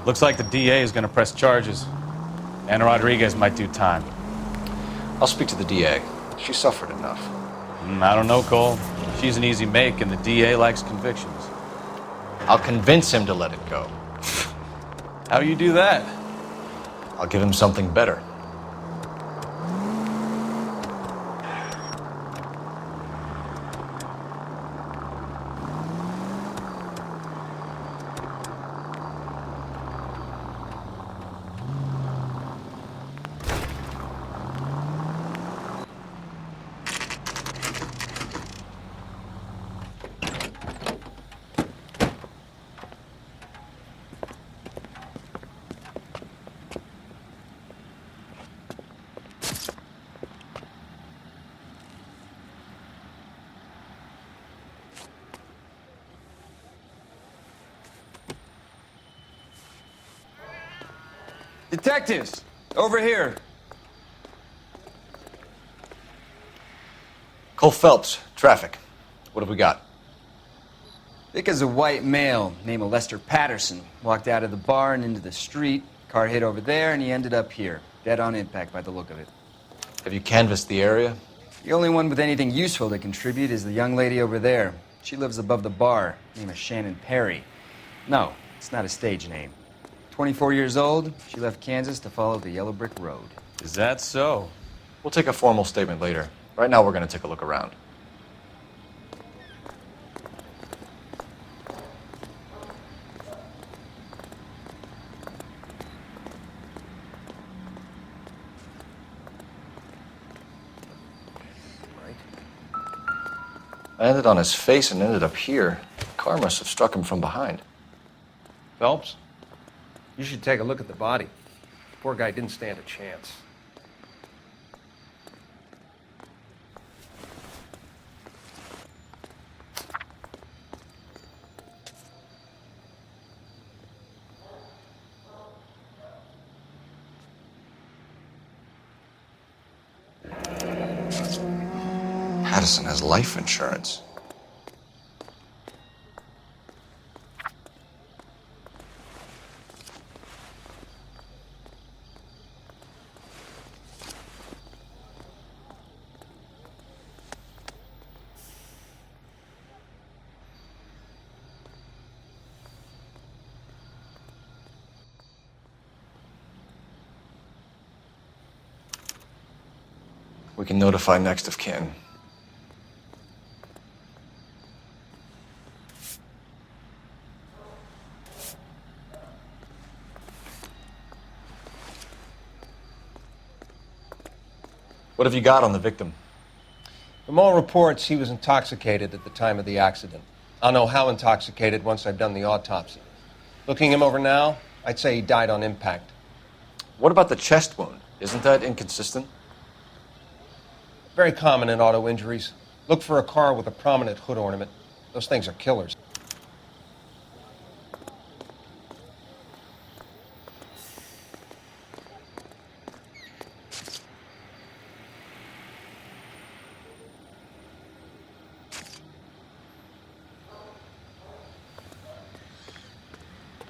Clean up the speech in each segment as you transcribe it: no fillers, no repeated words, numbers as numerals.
Looks like the DA is going to press charges. Anna Rodriguez might do time. I'll speak to the DA. She suffered enough. I don't know, Cole. She's an easy make, and the DA likes convictions. I'll convince him to let it go. How you do that? I'll give him something better. Detectives, over here. Cole Phelps, traffic. What have we got? Vic is a white male named Lester Patterson. Walked out of the bar and into the street. Car hit over there, and he ended up here. Dead on impact by the look of it. Have you canvassed the area? The only one with anything useful to contribute is the young lady over there. She lives above the bar. Name is Shannon Perry. No, it's not a stage name. 24 years old, she left Kansas to follow the Yellow Brick Road. Is that so? We'll take a formal statement later. Right now, we're going to take a look around. Landed on his face and ended up here. The car must have struck him from behind. Phelps, you should take a look at the body. The poor guy didn't stand a chance. Patterson has life insurance. We can notify next of kin. What have you got on the victim? From all reports, he was intoxicated at the time of the accident. I'll know how intoxicated once I've done the autopsy. Looking him over now, I'd say he died on impact. What about the chest wound? Isn't that inconsistent? Very common in auto injuries. Look for a car with a prominent hood ornament. Those things are killers.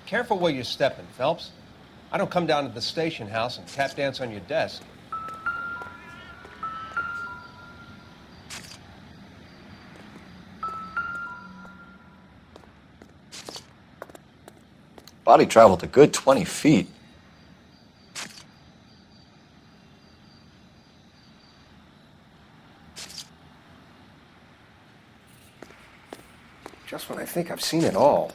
Careful where you're stepping, Phelps. I don't come down to the station house and tap dance on your desk. Body traveled a good 20 feet. Just when I think I've seen it all.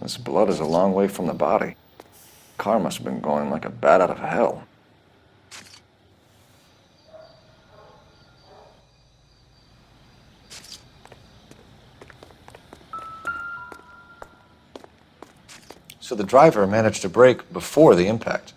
This blood is a long way from the body. Car must have been going like a bat out of hell. So the driver managed to brake before the impact.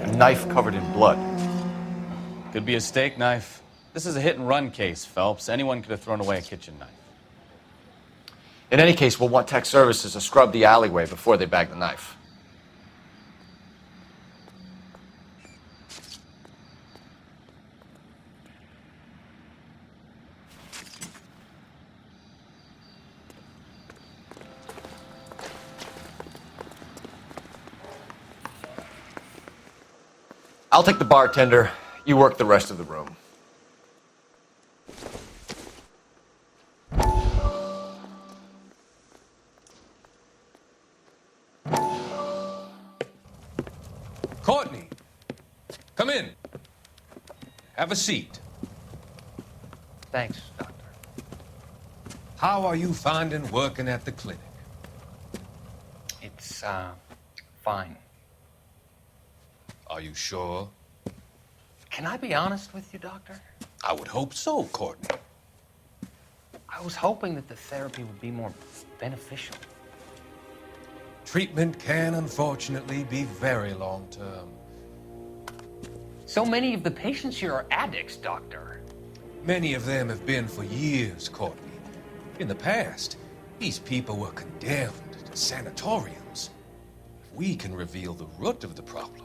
A knife covered in blood. Could be a steak knife. This is a hit-and-run case, Phelps. Anyone could have thrown away a kitchen knife. In any case, we'll want tech services to scrub the alleyway before they bag the knife. I'll take the bartender. You work the rest of the room. Courtney, come in. Have a seat. Thanks, Doctor. How are you finding working at the clinic? It's, fine. Are you sure? Can I be honest with you, Doctor? I would hope so, Courtney. I was hoping that the therapy would be more beneficial. Treatment can unfortunately be very long-term. So many of the patients here are addicts, Doctor. Many of them have been for years, Courtney. In the past, these people were condemned to sanatoriums. If we can reveal the root of the problem,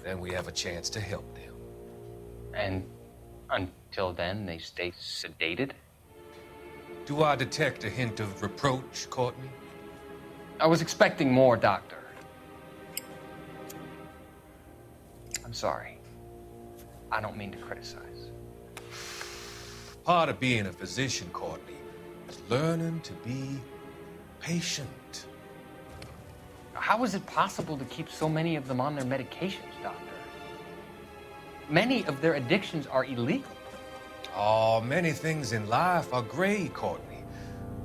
then we have a chance to help them. And until then, they stay sedated? Do I detect a hint of reproach, Courtney? I was expecting more, Doctor. I'm sorry. I don't mean to criticize. Part of being a physician, Courtney, is learning to be patient. How is it possible to keep so many of them on their medications, Doctor? Many of their addictions are illegal. Oh, many things in life are gray, Courtney.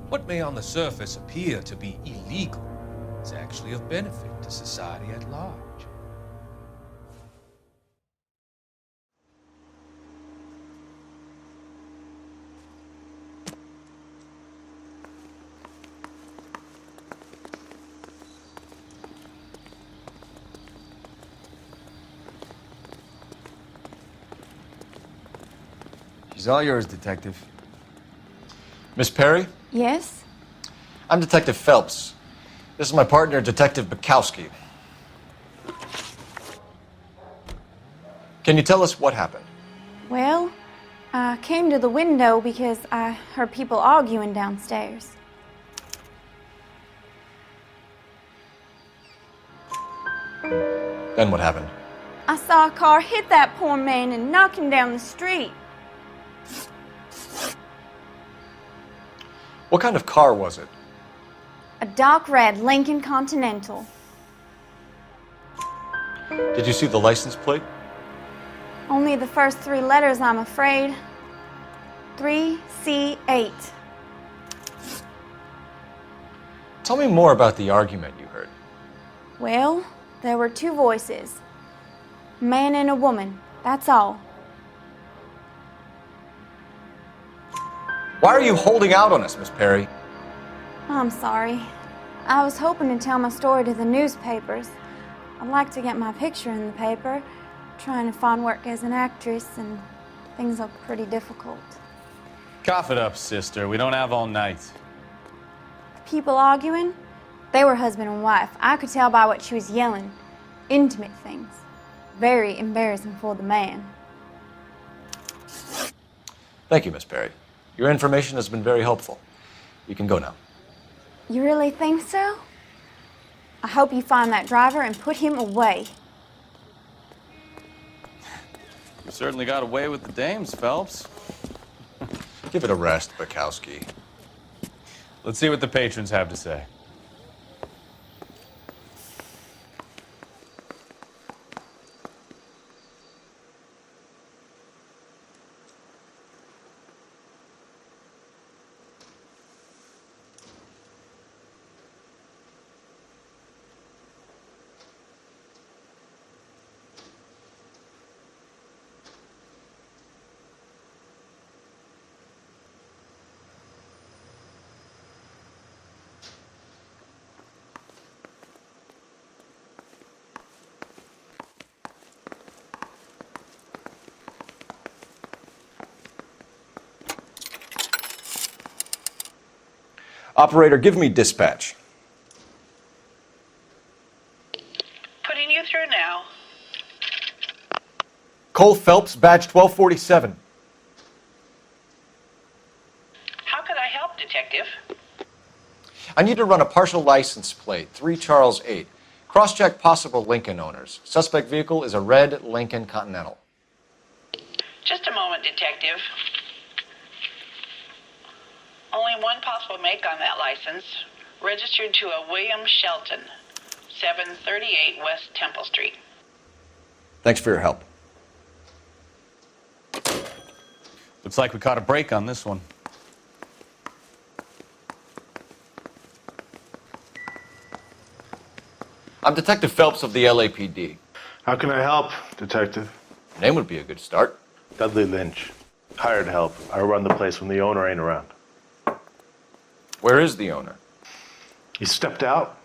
What may on the surface appear to be illegal is actually of benefit to society at large. She's all yours, Detective. Miss Perry? Yes? I'm Detective Phelps. This is my partner, Detective Bukowski. Can you tell us what happened? Well, I came to the window because I heard people arguing downstairs. Then what happened? I saw a car hit that poor man and knock him down the street. What kind of car was it? A dark red Lincoln Continental. Did you see the license plate? Only the first three letters, I'm afraid. 3C8. Tell me more about the argument you heard. Well, there were two voices. A man and a woman, that's all. Why are you holding out on us, Miss Perry? I'm sorry. I was hoping to tell my story to the newspapers. I'd like to get my picture in the paper. Trying to find work as an actress, and things look pretty difficult. Cough it up, sister. We don't have all night. People arguing? They were husband and wife. I could tell by what she was yelling. Intimate things. Very embarrassing for the man. Thank you, Miss Perry. Your information has been very helpful. You can go now. You really think so? I hope you find that driver and put him away. You certainly got away with the dames, Phelps. Give it a rest, Bukowski. Let's see what the patrons have to say. Operator, give me dispatch. Putting you through now. Cole Phelps, badge 1247. How could I help, Detective? I need to run a partial license plate, 3 Charles 8. Cross-check possible Lincoln owners. Suspect vehicle is a red Lincoln Continental. Just a moment, Detective. Only one possible make on that license. Registered to a William Shelton, 738 West Temple Street. Thanks for your help. Looks like we caught a break on this one. I'm Detective Phelps of the LAPD. How can I help, Detective? Name would be a good start. Dudley Lynch. Hired help. I run the place when the owner ain't around. Where is the owner? He stepped out.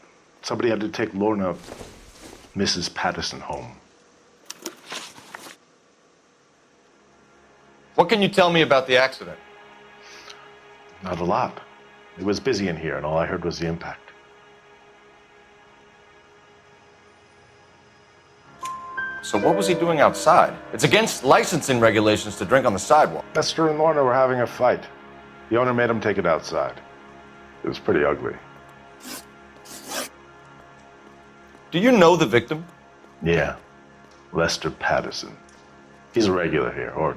Somebody had to take Lorna, Mrs. Patterson, home. What can you tell me about the accident? Not a lot. It was busy in here, and all I heard was the impact. So what was he doing outside? It's against licensing regulations to drink on the sidewalk. Lester and Lorna were having a fight. The owner made him take it outside. It was pretty ugly. Do you know the victim? Yeah. Lester Patterson. He's a regular here, or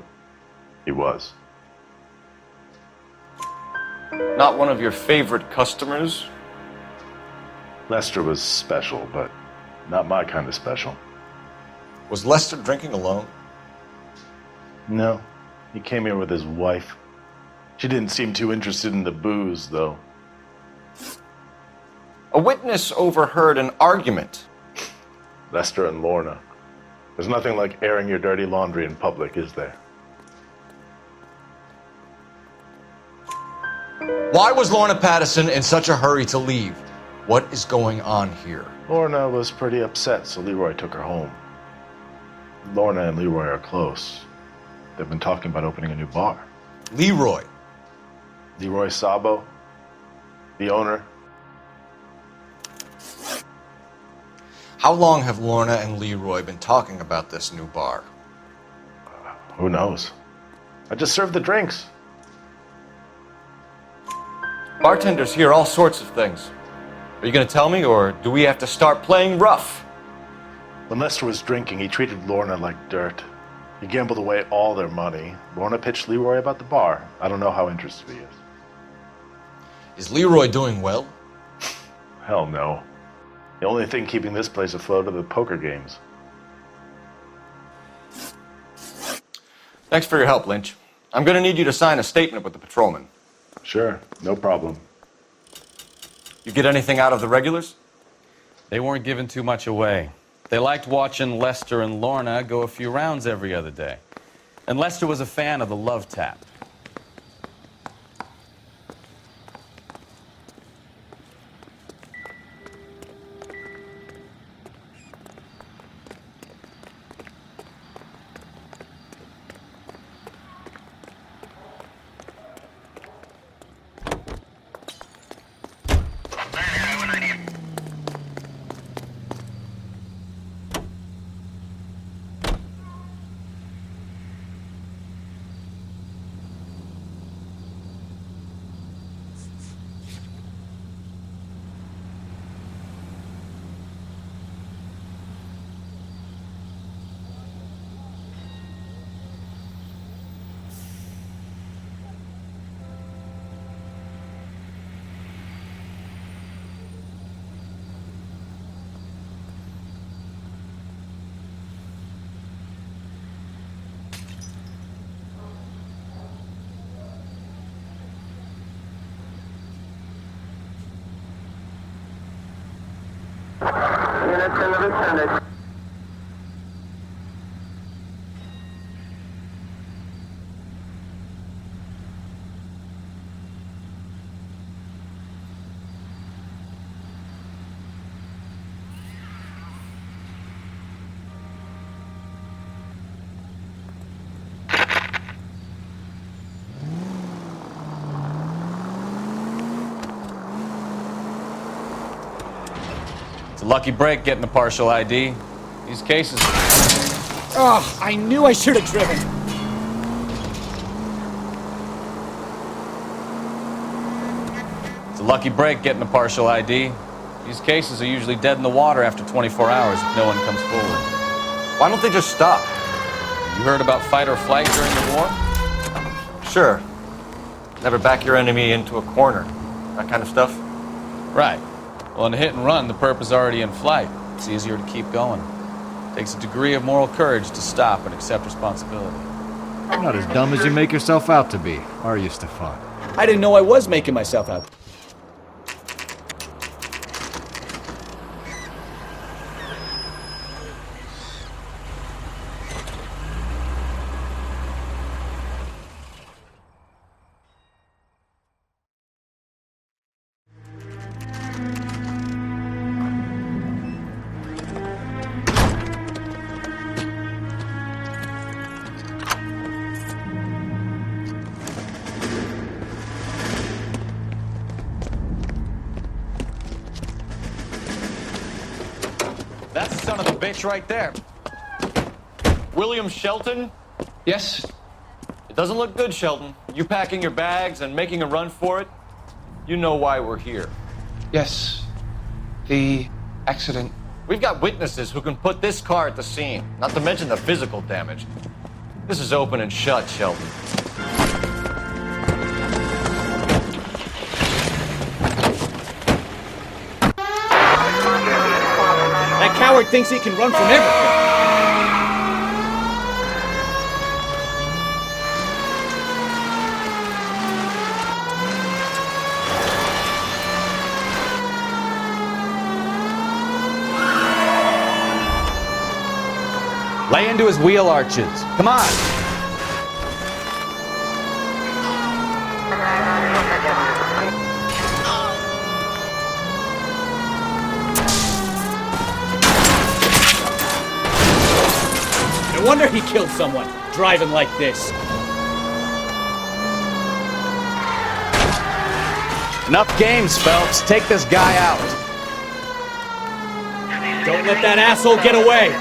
he was. Not one of your favorite customers? Lester was special, but not my kind of special. Was Lester drinking alone? No. He came here with his wife. She didn't seem too interested in the booze, though. A witness overheard an argument. Lester and Lorna. There's nothing like airing your dirty laundry in public, is there? Why was Lorna Patterson in such a hurry to leave? What is going on here? Lorna was pretty upset, so Leroy took her home. Lorna and Leroy are close. They've been talking about opening a new bar. Leroy. Leroy Sabo, the owner. How long have Lorna and Leroy been talking about this new bar? Who knows? I just served the drinks. Bartenders hear all sorts of things. Are you going to tell me, or do we have to start playing rough? When Lester was drinking, he treated Lorna like dirt. He gambled away all their money. Lorna pitched Leroy about the bar. I don't know how interested he is. Is Leroy doing well? Hell no. The only thing keeping this place afloat are the poker games. Thanks for your help, Lynch. I'm going to need you to sign a statement with the patrolman. Sure, no problem. You get anything out of the regulars? They weren't giving too much away. They liked watching Lester and Lorna go a few rounds every other day. And Lester was a fan of the Love Tap. units in the vicinity. It's a lucky break getting a partial ID. These cases... Oh, I knew I should have driven. It's a lucky break getting a partial ID. These cases are usually dead in the water after 24 hours if no one comes forward. Why don't they just stop? You heard about fight or flight during the war? Sure. Never back your enemy into a corner. That kind of stuff. Right. Well, in a hit and run, the perp is already in flight. It's easier to keep going. Takes a degree of moral courage to stop and accept responsibility. You're not as dumb as you make yourself out to be, are you, Stefan? I didn't know I was making myself out. That's the son of a bitch right there. William Shelton? Yes? It doesn't look good, Shelton. You packing your bags and making a run for it? You know why we're here. Yes. The accident. We've got witnesses who can put this car at the scene, not to mention the physical damage. This is open and shut, Shelton. That coward thinks he can run from everything. Lay into his wheel arches. Come on. No wonder he killed someone, driving like this. Enough games, Phelps. Take this guy out. Don't let that asshole get away.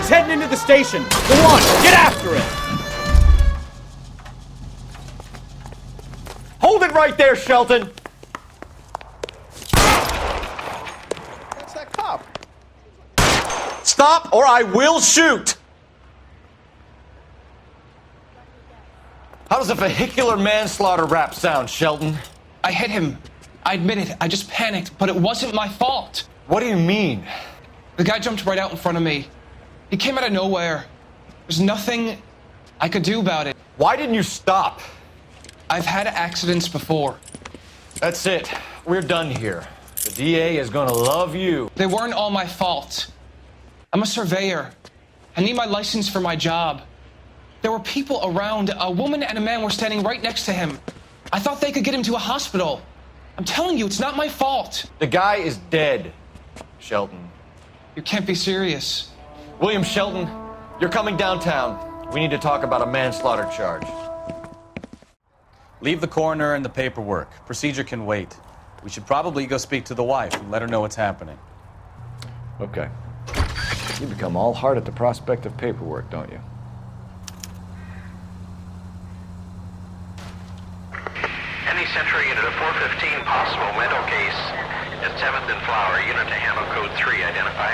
He's heading into the station. Go on, get after it. Hold it right there, Shelton! That's that cop. Stop or I will shoot! How does a vehicular manslaughter rap sound, Shelton? I hit him. I admit it. I just panicked, but it wasn't my fault. What do you mean? The guy jumped right out in front of me. He came out of nowhere. There's nothing I could do about it. Why didn't you stop? I've had accidents before. That's it. We're done here. The DA is gonna love you. They weren't all my fault. I'm a surveyor. I need my license for my job. There were people around. A woman and a man were standing right next to him. I thought they could get him to a hospital. I'm telling you, it's not my fault. The guy is dead, Shelton. You can't be serious. William Shelton, you're coming downtown. We need to talk about a manslaughter charge. Leave the coroner and the paperwork. Procedure can wait. We should probably go speak to the wife and let her know what's happening. Okay. You become all heart at the prospect of paperwork, don't you? Any Century unit of 415 possible. 7th and Flower, unit to handle code 3, identify.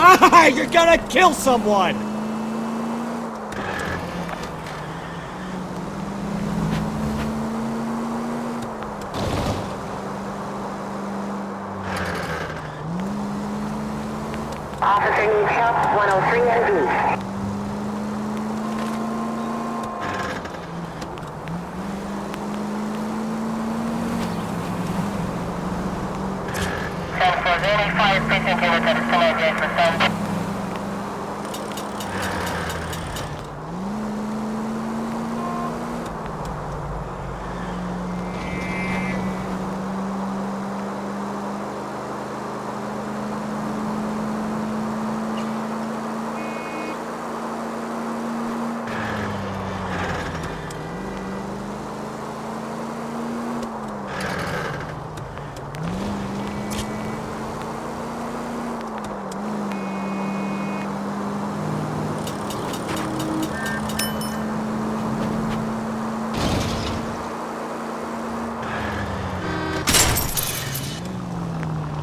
Ah, you're gonna kill someone! Officer needs help, 103 and east. San Jose 5 precinct unit at Semi for Sun.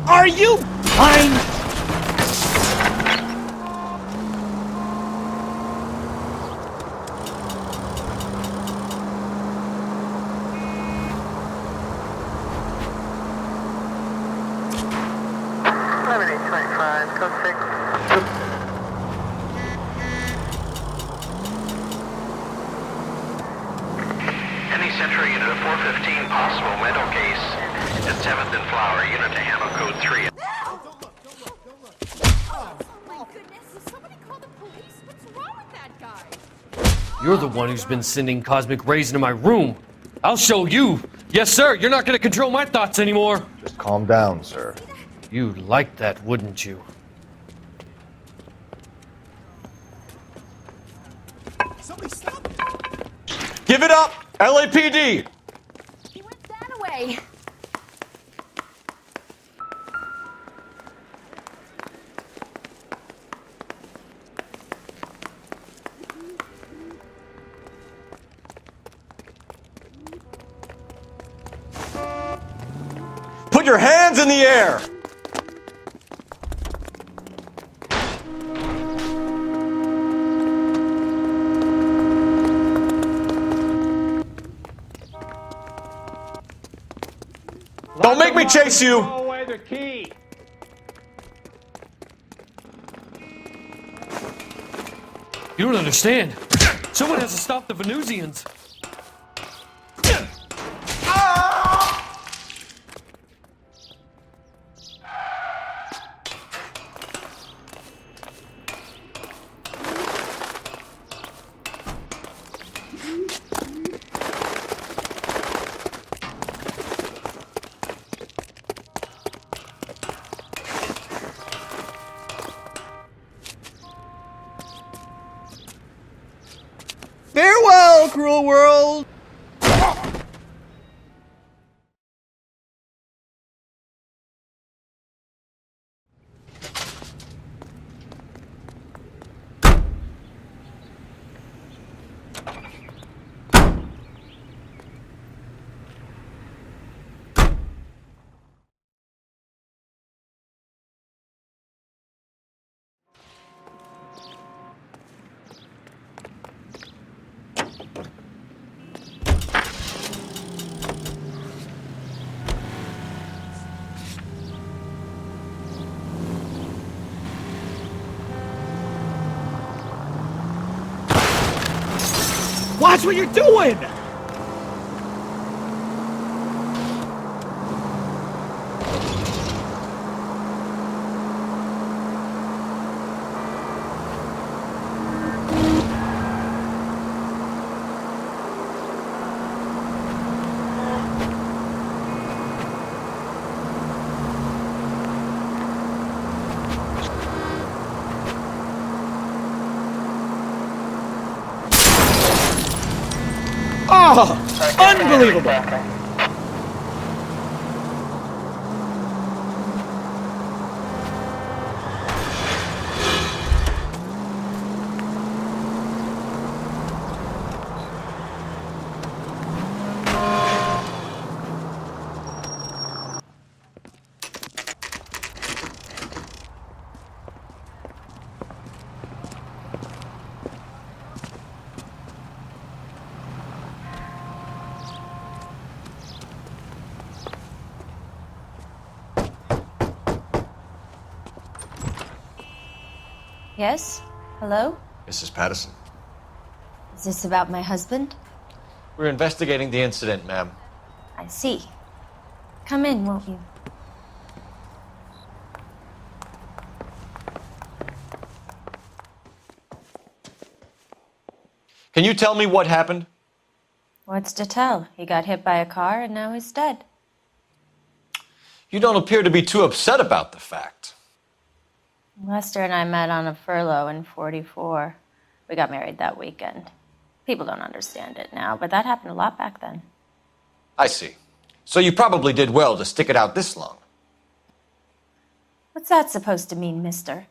Are you blind? Any Central unit of 415 possible mental case at 7th and Flower, unit to handle code 3. You're the one who's been sending cosmic rays into my room. I'll show you. Yes, sir. You're not going to control my thoughts anymore. Just calm down, sir. You'd like that, wouldn't you? Give it up! LAPD! He went that way. Put your hands in the air! Don't make me chase you! Throw away the key. You don't understand. Someone has to stop the Venusians. Farewell, cruel world! Watch what you're doing! Oh, unbelievable! Yes? Hello? Mrs. Patterson. Is this about my husband? We're investigating the incident, ma'am. I see. Come in, won't you? Can you tell me what happened? What's to tell? He got hit by a car and now he's dead. You don't appear to be too upset about the fact. Lester and I met on a furlough in '44. We got married that weekend. People don't understand it now, but that happened a lot back then. I see. So you probably did well to stick it out this long. What's that supposed to mean, mister?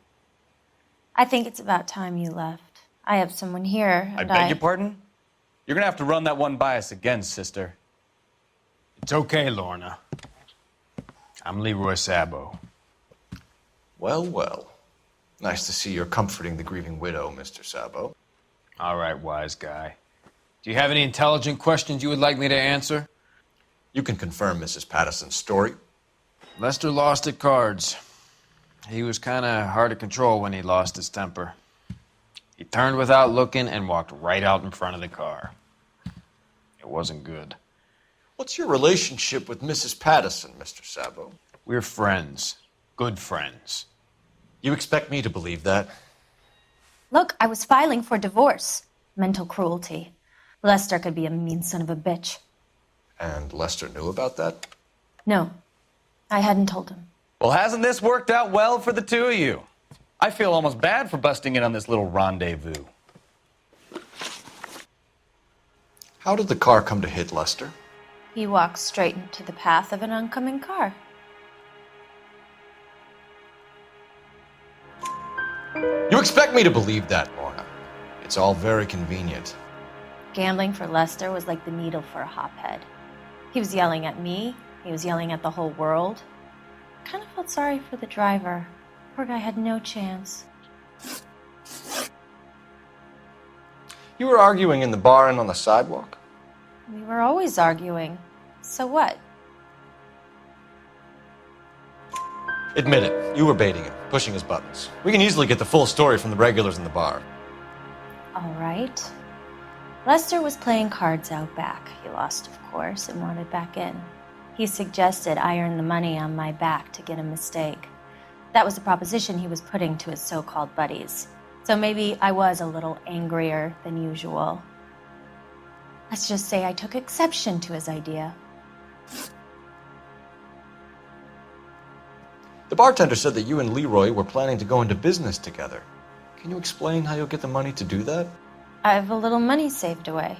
I think it's about time you left. I have someone here, I and beg your pardon? You're gonna have to run that one by us again, sister. It's okay, Lorna. I'm Leroy Sabo. Well, well. Nice to see you're comforting the grieving widow, Mr. Sabo. All right, wise guy. Do you have any intelligent questions you would like me to answer? You can confirm Mrs. Patterson's story. Lester lost at cards. He was kind of hard to control when he lost his temper. He turned without looking and walked right out in front of the car. It wasn't good. What's your relationship with Mrs. Patterson, Mr. Sabo? We're friends. Good friends. You expect me to believe that? Look, I was filing for divorce. Mental cruelty. Lester could be a mean son of a bitch. And Lester knew about that? No, I hadn't told him. Well, hasn't this worked out well for the two of you? I feel almost bad for busting in on this little rendezvous. How did the car come to hit Lester? He walked straight into the path of an oncoming car. You expect me to believe that, Lorna. It's all very convenient. Gambling for Lester was like the needle for a hophead. He was yelling at me. He was yelling at the whole world. I kind of felt sorry for the driver. Poor guy had no chance. You were arguing in the bar and on the sidewalk? We were always arguing. So what? Admit it. You were baiting him, pushing his buttons. We can easily get the full story from the regulars in the bar. All right. Lester was playing cards out back. He lost, of course, and wanted back in. He suggested I earn the money on my back to get a mistake. That was the proposition he was putting to his so-called buddies. So maybe I was a little angrier than usual. Let's just say I took exception to his idea. The bartender said that you and Leroy were planning to go into business together. Can you explain how you'll get the money to do that? I have a little money saved away.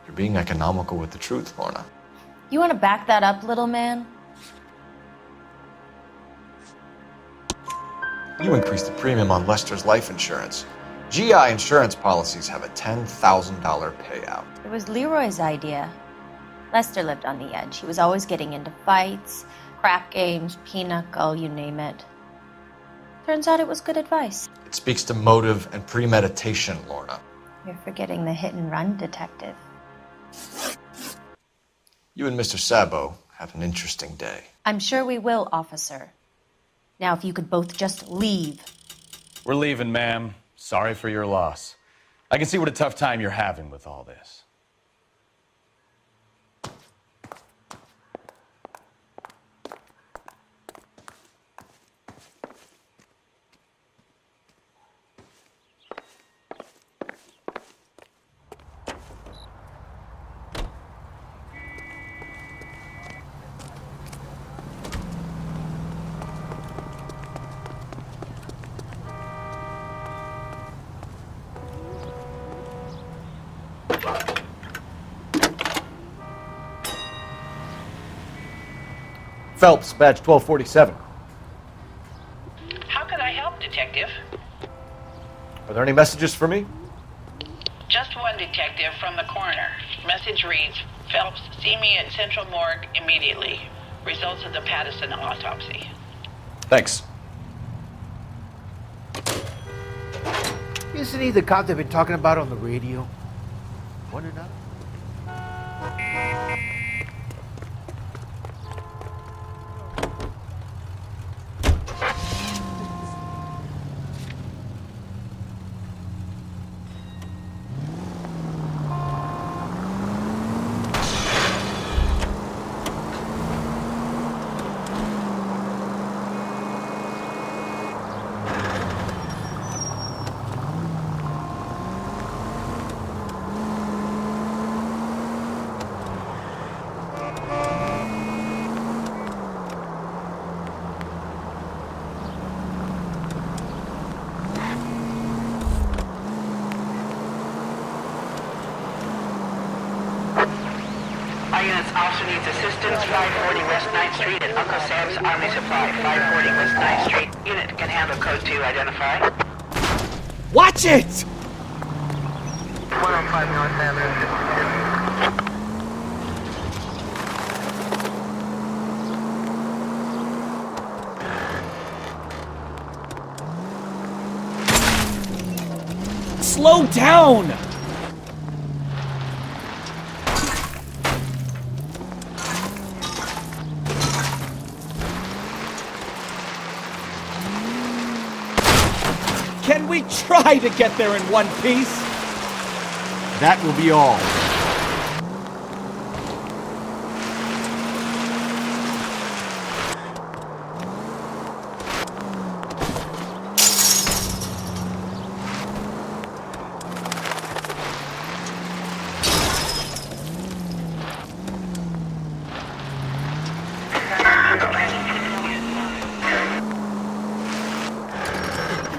You're being economical with the truth, Lorna. You want to back that up, little man? You increased the premium on Lester's life insurance. GI insurance policies have a $10,000 payout. It was Leroy's idea. Lester lived on the edge. He was always getting into fights, crap games, pinochle, you name it. Turns out it was good advice. It speaks to motive and premeditation, Lorna. You're forgetting the hit-and-run detective. You and Mr. Sabo have an interesting day. I'm sure we will, officer. Now, if you could both just leave. We're leaving, ma'am. Sorry for your loss. I can see what a tough time you're having with all this. Phelps, badge 1247. How can I help, Detective? Are there any messages for me? Just one, Detective, from the coroner. Message reads, Phelps, see me at Central Morgue immediately. Results of the Pattison autopsy. Thanks. Isn't he the cop they've been talking about on the radio? Wonder not. Units, officer needs assistance, 540 West 9th Street at Uncle Sam's Army Supply, 540 West 9th Street. Unit can handle code 2, identify. Watch it! 105 North Avenue, 52. Slow down! Can we try to get there in one piece? That will be all.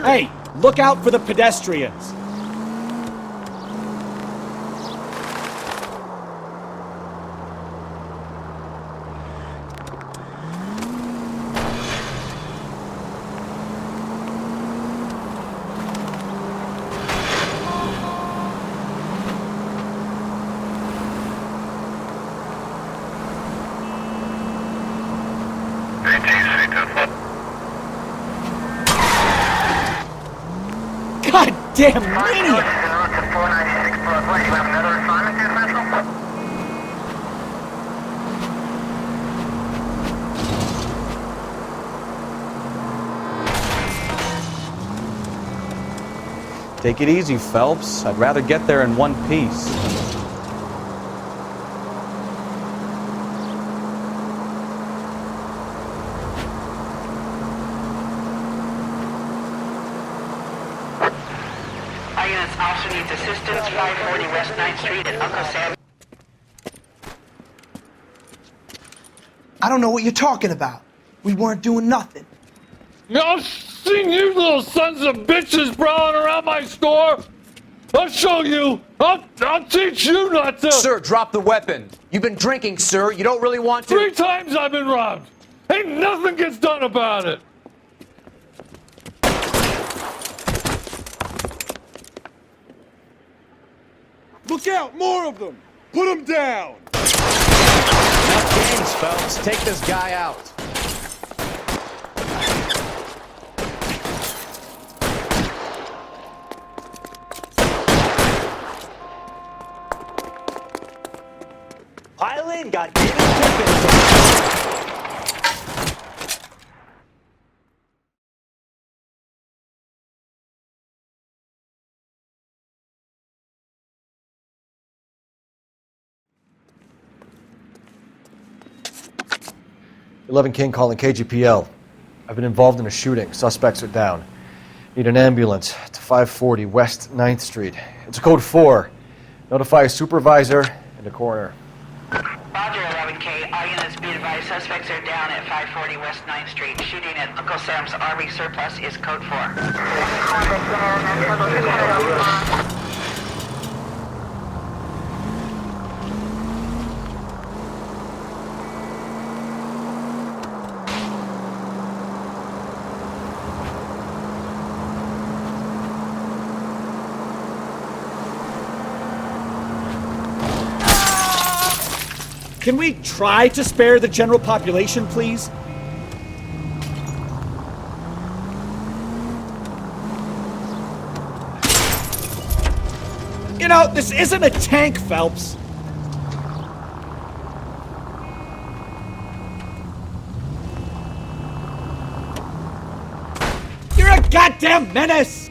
Hey, look out for the pedestrians. God damn maniac! Take it easy, Phelps. I'd rather get there in one piece. Units, officer needs assistance, 540 West 9th Street at Uncle Sam. I don't know what you're talking about. We weren't doing nothing. I've seen you little sons of bitches prowling around my store. I'll show you. I'll teach you not to. Sir, drop the weapon. You've been drinking, sir. You don't really want to. 3 times I've been robbed. Ain't nothing gets done about it. Look out! More of them! Put them down! Enough games, Phelps. Take this guy out. Eileen got David Pippin. 11 King calling KGPL. I've been involved in a shooting. Suspects are down. Need an ambulance to 540 West 9th Street. It's a code 4. Notify a supervisor and a coroner. Roger, 11K. All units be advised, suspects are down at 540 West 9th Street. Shooting at Uncle Sam's Army surplus is code 4. Can we try to spare the general population, please? You know, this isn't a tank, Phelps. You're a goddamn menace!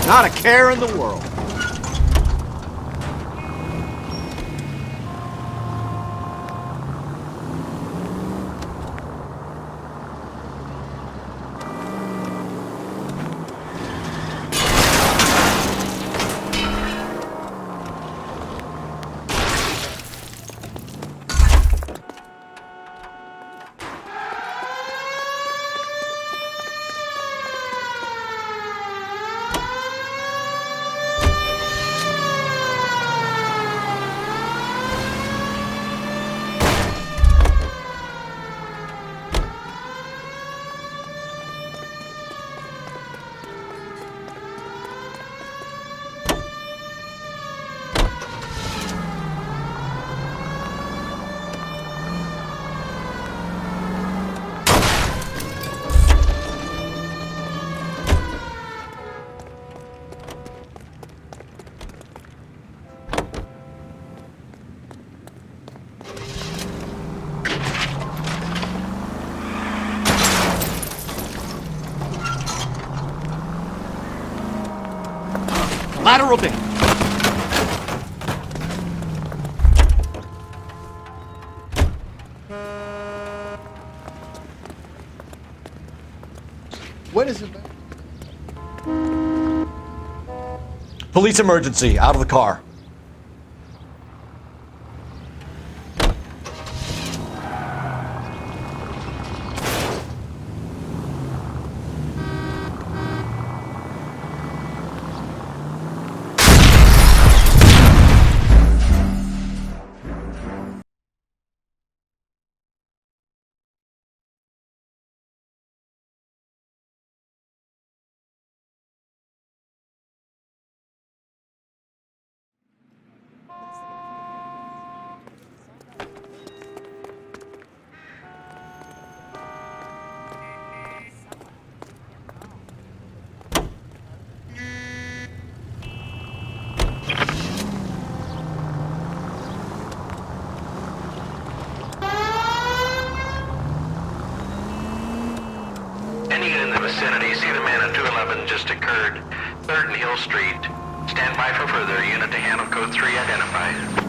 Not a care in the world. Lateral damage. When is it? Police emergency. Out of the car. Any unit in the vicinity, see the man at 211 just occurred. 3rd and Hill Street. Stand by for further. Unit to handle code 3 identified.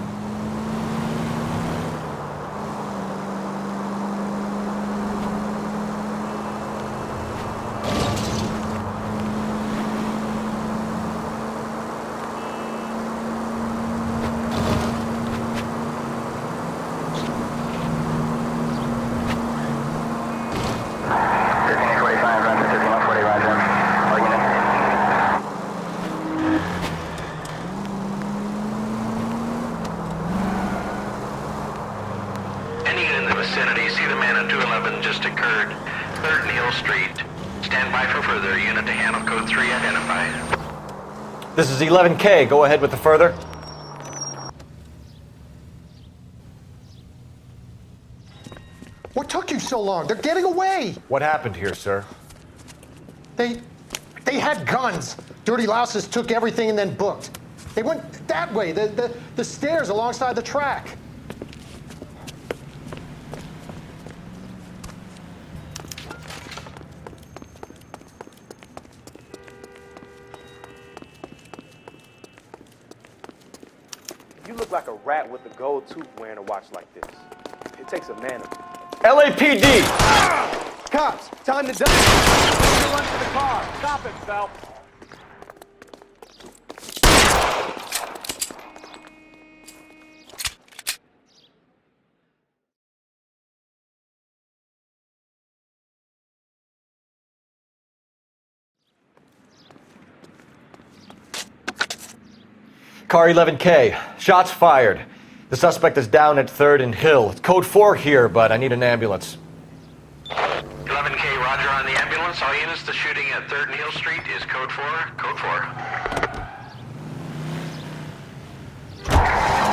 Santa 211 just occurred. 3rd Neal Street. Stand by for further. Unit to handle code 3 identified. This is 11K. Go ahead with the further. What took you so long? They're getting away. What happened here, sir? They had guns. Dirty Louses took everything and then booked. They went that way, the stairs alongside the track. You look like a rat with a gold tooth wearing a watch like this. It takes a man of LAPD! Cops, time to die. Run for the car. Stop it, Phelps. Car 11K. Shots fired. The suspect is down at 3rd and Hill. It's code 4 here, but I need an ambulance. 11K, roger on the ambulance. All units, the shooting at 3rd and Hill Street is code 4. Code 4.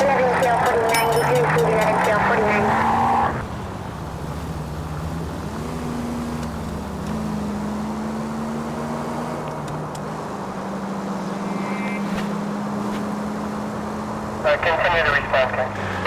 11 Tail 49, degree 11 Tail 49. Continue to respond.